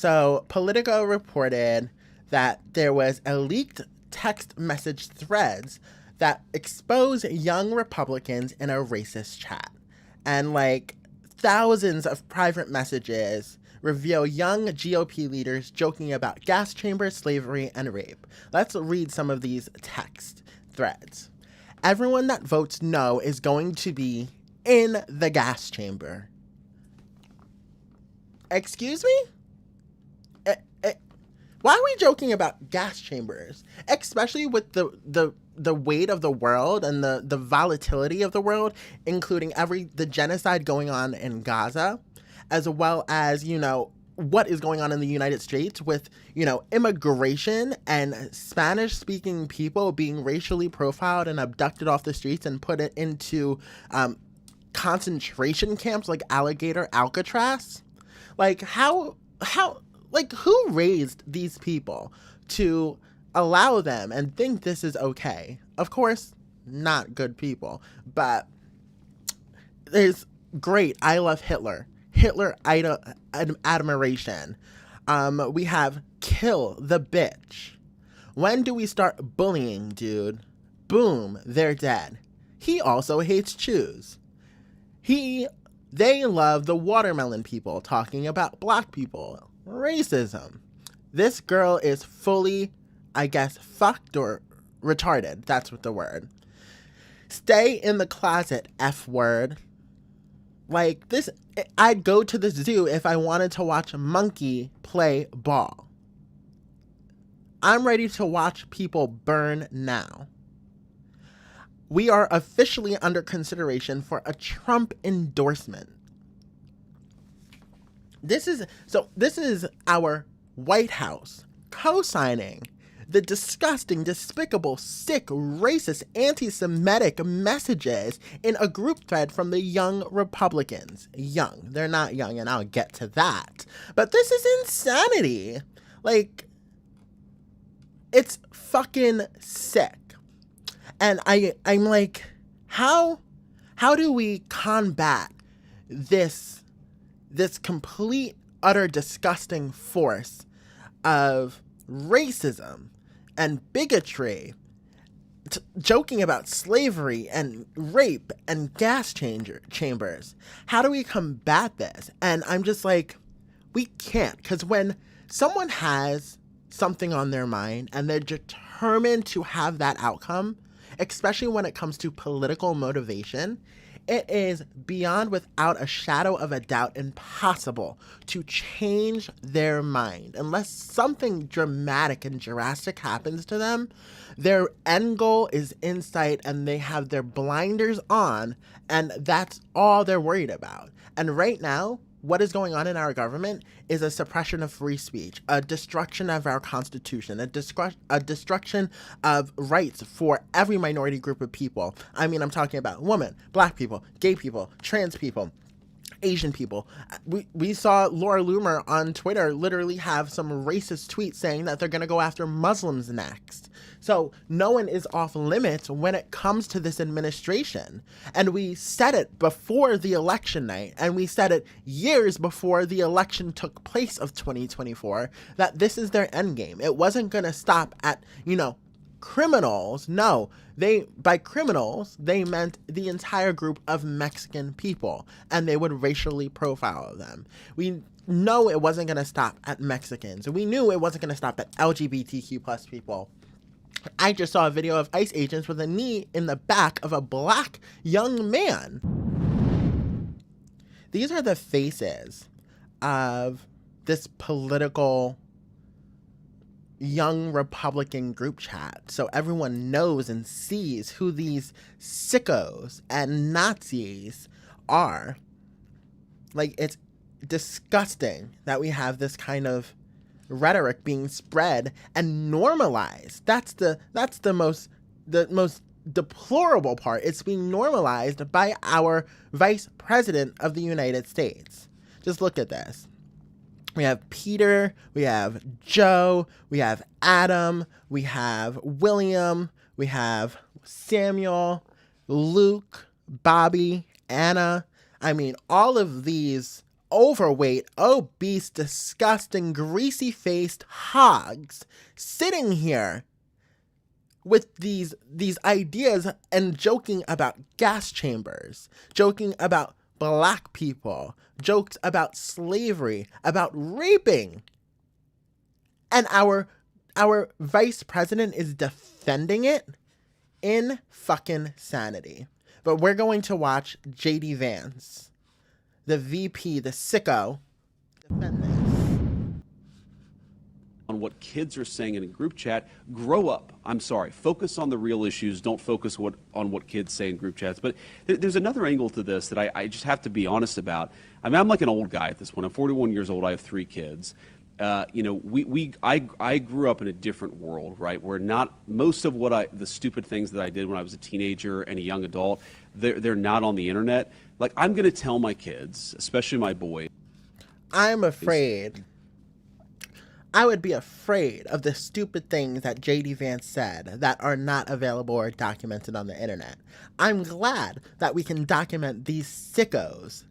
So Politico reported that there was a leaked text message threads that expose young Republicans in a racist chat. And like thousands of private messages reveal young GOP leaders joking about gas chambers, slavery, and rape. Let's read some of these text threads. Everyone that votes no is going to be in the gas chamber. Excuse me? Why are we joking about gas chambers? Especially with the weight of the world and the volatility of the world, including the genocide going on in Gaza, as well as, what is going on in the United States with, immigration and Spanish-speaking people being racially profiled and abducted off the streets and put it into concentration camps like Alcatraz. Like, who raised these people to allow them and think this is okay? Of course, not good people, but there's great. I love Hitler. Hitler admiration. We have kill the bitch. When do we start bullying, dude? Boom, they're dead. He also hates Jews. They love the watermelon people talking about black people. Racism. This girl is fully, I guess, fucked or retarded. That's what the word. Stay in the closet, F word. Like this, I'd go to the zoo if I wanted to watch a monkey play ball. I'm ready to watch people burn now. We are officially under consideration for a Trump endorsement. This is our White House co-signing the disgusting, despicable, sick, racist, anti-Semitic messages in a group thread from the young Republicans. Young. They're not young, and I'll get to that. But this is insanity. Like, it's fucking sick. And I'm like, how do we combat this complete, utter, disgusting force of racism and bigotry, joking about slavery and rape and gas chambers? How do we combat this? And I'm just like, we can't, because when someone has something on their mind and they're determined to have that outcome, especially when it comes to political motivation, it is beyond, without a shadow of a doubt, impossible to change their mind. Unless something dramatic and drastic happens to them, their end goal is in sight and they have their blinders on, and that's all they're worried about. And right now, what is going on in our government is a suppression of free speech, a destruction of our Constitution, a destruction of rights for every minority group of people. I mean, I'm talking about women, black people, gay people, trans people, Asian people. We saw Laura Loomer on Twitter literally have some racist tweets saying that they're going to go after Muslims next. So no one is off limits when it comes to this administration. And we said it before the election night, and we said it years before the election took place of 2024, that this is their end game. It wasn't going to stop at, criminals. No, by criminals, they meant the entire group of Mexican people, and they would racially profile them. We know it wasn't going to stop at Mexicans. We knew it wasn't going to stop at LGBTQ plus people. I just saw a video of ICE agents with a knee in the back of a black young man. These are the faces of this political young Republican group chat, so everyone knows and sees who these sickos and Nazis are. Like, it's disgusting that we have this kind of rhetoric being spread and normalized. That's the most deplorable part. It's being normalized by our Vice President of the United States. Just look at this. We have Peter, we have Joe, we have Adam, we have William, we have Samuel, Luke, Bobby, Anna. I mean, all of these overweight, obese, disgusting, greasy-faced hogs sitting here with these ideas and joking about gas chambers, joking about black people, jokes about slavery, about raping. And our vice president is defending it in fucking sanity. But we're going to watch JD Vance, the VP, the sicko, defend this. On what kids are saying in a group chat, grow up. I'm sorry. Focus on the real issues. Don't focus on what kids say in group chats. But there's another angle to this that I just have to be honest about. I mean, I'm like an old guy at this point. I'm 41 years old. I have 3 kids. You know, I grew up in a different world, right? Where not most of the stupid things that I did when I was a teenager and a young adult, they're not on the internet. Like, I'm going to tell my kids, especially my boys. I'm afraid. I would be afraid of the stupid things that JD Vance said that are not available or documented on the internet. I'm glad that we can document these sickos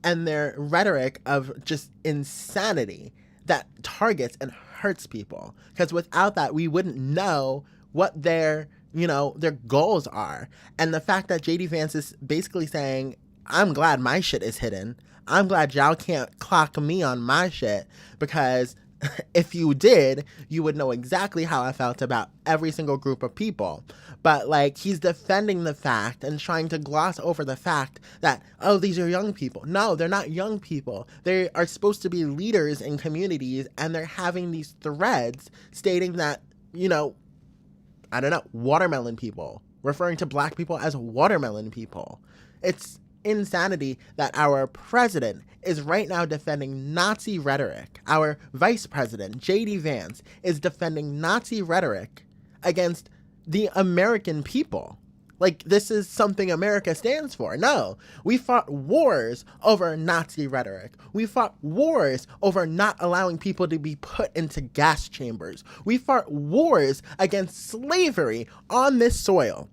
and their rhetoric of just insanity that targets and hurts people. Because without that, we wouldn't know what their goals are. And the fact that JD Vance is basically saying, I'm glad my shit is hidden. I'm glad y'all can't clock me on my shit, because if you did, you would know exactly how I felt about every single group of people. But, like, he's defending the fact and trying to gloss over the fact that, oh, these are young people. No, they're not young people. They are supposed to be leaders in communities, and they're having these threads stating that, watermelon people, referring to black people as watermelon people. It's insanity that our president is right now defending Nazi rhetoric. Our vice president, JD Vance, is defending Nazi rhetoric against the American people. Like, this is something America stands for. No, we fought wars over Nazi rhetoric. We fought wars over not allowing people to be put into gas chambers. We fought wars against slavery on this soil.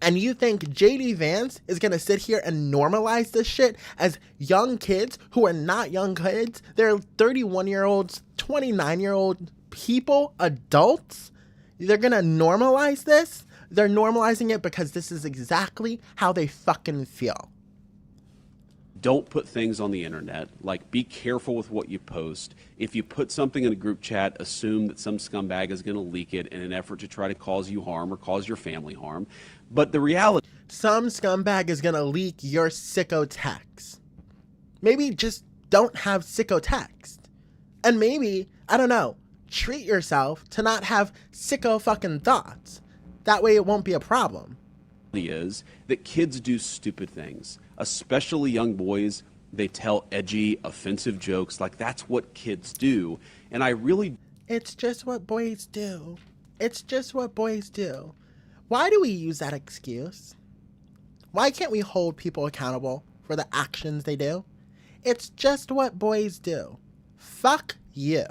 And you think JD Vance is going to sit here and normalize this shit as young kids who are not young kids? They're 31-year-olds, 29-year-old people, adults. They're going to normalize this? They're normalizing it because this is exactly how they fucking feel. Don't put things on the internet. Like, be careful with what you post. If you put something in a group chat, assume that some scumbag is going to leak it in an effort to try to cause you harm or cause your family harm. But the reality... Some scumbag is going to leak your sicko text. Maybe just don't have sicko text. And maybe, I don't know, treat yourself to not have sicko fucking thoughts. That way it won't be a problem. Is that kids do stupid things, especially young boys. They tell edgy, offensive jokes. Like, that's what kids do. And I really... It's just what boys do. It's just what boys do. Why do we use that excuse? Why can't we hold people accountable for the actions they do? It's just what boys do. Fuck you.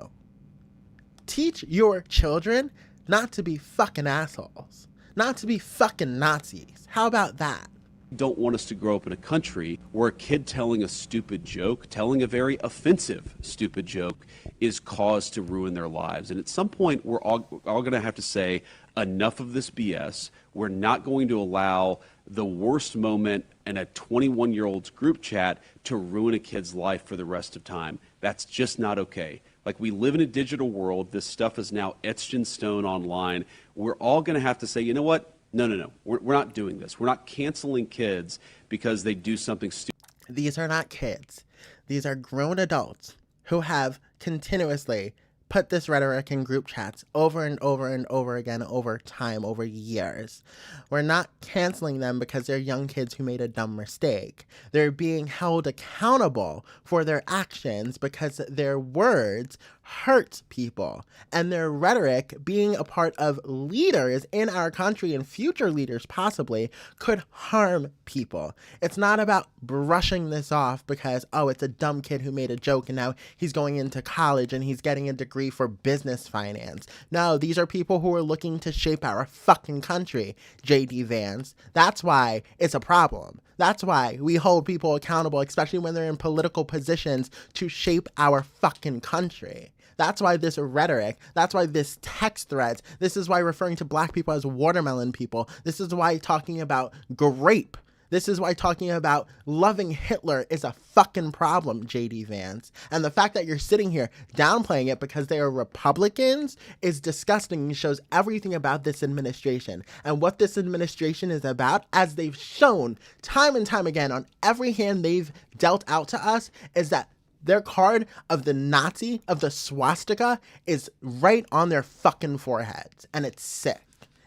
Teach your children not to be fucking assholes. Not to be fucking Nazis. How about that? Don't want us to grow up in a country where a kid telling a stupid joke, telling a very offensive stupid joke, is cause to ruin their lives. And at some point, we're all going to have to say, enough of this BS. We're not going to allow the worst moment in a 21-year-old's group chat to ruin a kid's life for the rest of time. That's just not okay. Like, we live in a digital world. This stuff is now etched in stone online. We're all going to have to say, you know what? No. We're not doing this. We're not canceling kids because they do something stupid. These are not kids. These are grown adults who have continuously put this rhetoric in group chats over and over and over again over time, over years. We're not canceling them because they're young kids who made a dumb mistake. They're being held accountable for their actions because their words hurt people, and their rhetoric, being a part of leaders in our country and future leaders possibly, could harm people. It's not about brushing this off because, oh, it's a dumb kid who made a joke and now he's going into college and he's getting a degree for business finance. No, these are people who are looking to shape our fucking country, JD Vance. That's why it's a problem. That's why we hold people accountable, especially when they're in political positions to shape our fucking country. That's why this rhetoric, that's why this text threads, this is why referring to black people as watermelon people, this is why talking about grape, this is why talking about loving Hitler is a fucking problem, JD Vance. And the fact that you're sitting here downplaying it because they are Republicans is disgusting and shows everything about this administration. And what this administration is about, as they've shown time and time again on every hand they've dealt out to us, is that their card of the Nazi, of the swastika, is right on their fucking foreheads. And it's sick.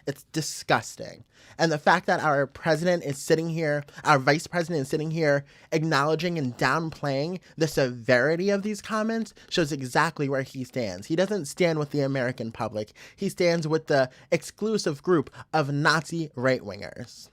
It's disgusting. And the fact that our president is sitting here, our vice president is sitting here acknowledging and downplaying the severity of these comments shows exactly where he stands. He doesn't stand with the American public. He stands with the exclusive group of Nazi right-wingers.